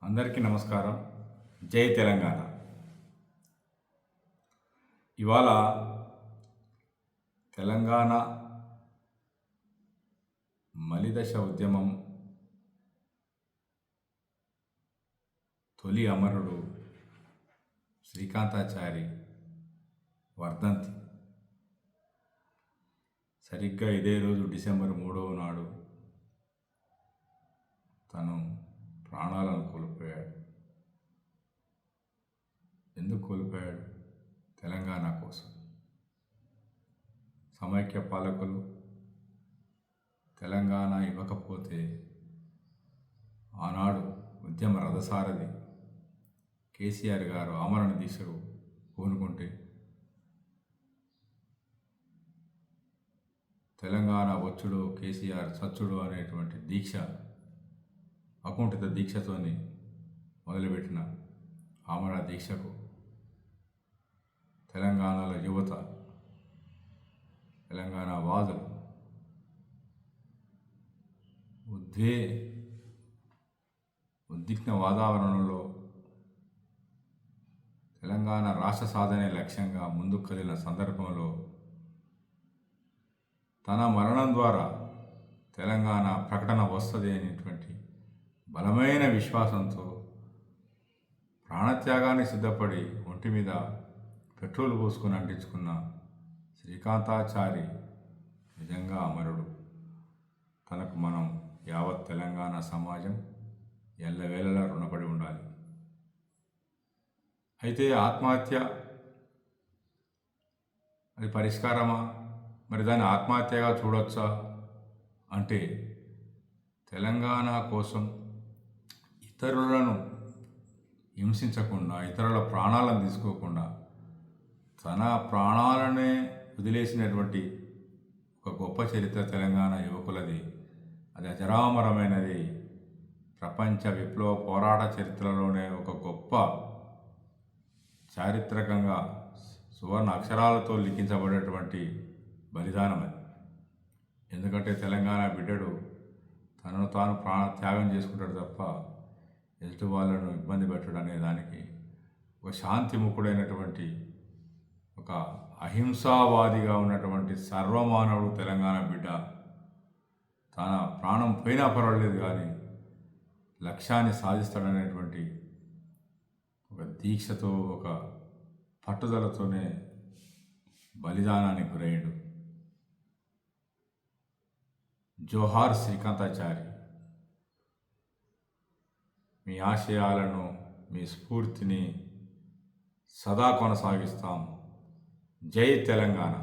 అందరికీ నమస్కారం. జై తెలంగాణ. ఇవాళ తెలంగాణ మలిదశ ఉద్యమం తొలి అమరుడు శ్రీకాంతాచారి వర్ధంతి. సరిగ్గా ఇదే రోజు డిసెంబర్ 3వ నాడు తను ప్రాణాలను కోల్పోయాడు. ఎందుకు కోల్పోయాడు? తెలంగాణ కోసం. సమైక్య పాలకులు తెలంగాణ ఇవ్వకపోతే ఆనాడు ఉద్యమ రథసారథి కేసీఆర్ గారు ఆమరణ దీక్షకు పూనుకుంటే తెలంగాణ వచ్చుడు కేసీఆర్ చచ్చుడు అనేటువంటి దీక్ష, అకుంఠిత దీక్షతోని మొదలుపెట్టిన ఆమరణ దీక్షకు తెలంగాణలో యువత, తెలంగాణ వాదులు ఉద్విగ్న వాతావరణంలో తెలంగాణ రాష్ట్ర సాధనే లక్ష్యంగా ముందుకు కదిలిన సందర్భంలో తన మరణం ద్వారా తెలంగాణ ప్రకటన వస్తుంది అనేటువంటి బలమైన విశ్వాసంతో ప్రాణత్యాగానికి సిద్ధపడి ఒంటి మీద పెట్రోల్ పోసుకొని అంటించుకున్న శ్రీకాంతాచారి నిజంగా అమరుడు. తనకు మనం యావత్ తెలంగాణ సమాజం ఎల్లవేళలా రుణపడి ఉండాలి. అయితే ఆత్మహత్య అది పరిష్కారమా? మరి దాన్ని ఆత్మహత్యగా చూడొచ్చా అంటే, తెలంగాణ కోసం ఇతరులను హింసించకుండా, ఇతరుల ప్రాణాలను తీసుకోకుండా తన ప్రాణాలనే వదిలేసినటువంటి ఒక గొప్ప చరిత్ర తెలంగాణ యువకులది. అది అజరామరమైనది. ప్రపంచ విప్లవ పోరాట చరిత్రలోనే ఒక గొప్ప చారిత్రకంగా సువర్ణ అక్షరాలతో లిఖించబడేటువంటి బలిదానం అది. ఎందుకంటే తెలంగాణ బిడ్డడు తనను తాను ప్రాణత్యాగం చేసుకుంటాడు తప్ప ఎదుటి వాళ్ళను ఇబ్బంది పెట్టడం అనే దానికి ఒక శాంతిముఖుడైనటువంటి, ఒక అహింసావాదిగా ఉన్నటువంటి సర్వమానవుడు తెలంగాణ బిడ్డ తన ప్రాణం పోయినా పర్వాలేదు కానీ లక్ష్యాన్ని సాధిస్తాడనేటువంటి ఒక దీక్షతో, ఒక పట్టుదలతోనే బలిదానానికి గురయ్యాడు. జోహార్ శ్రీకాంతాచారి. మీ ఆశయాలను, మీ స్ఫూర్తిని సదా కొనసాగిస్తాం. జై తెలంగాణ.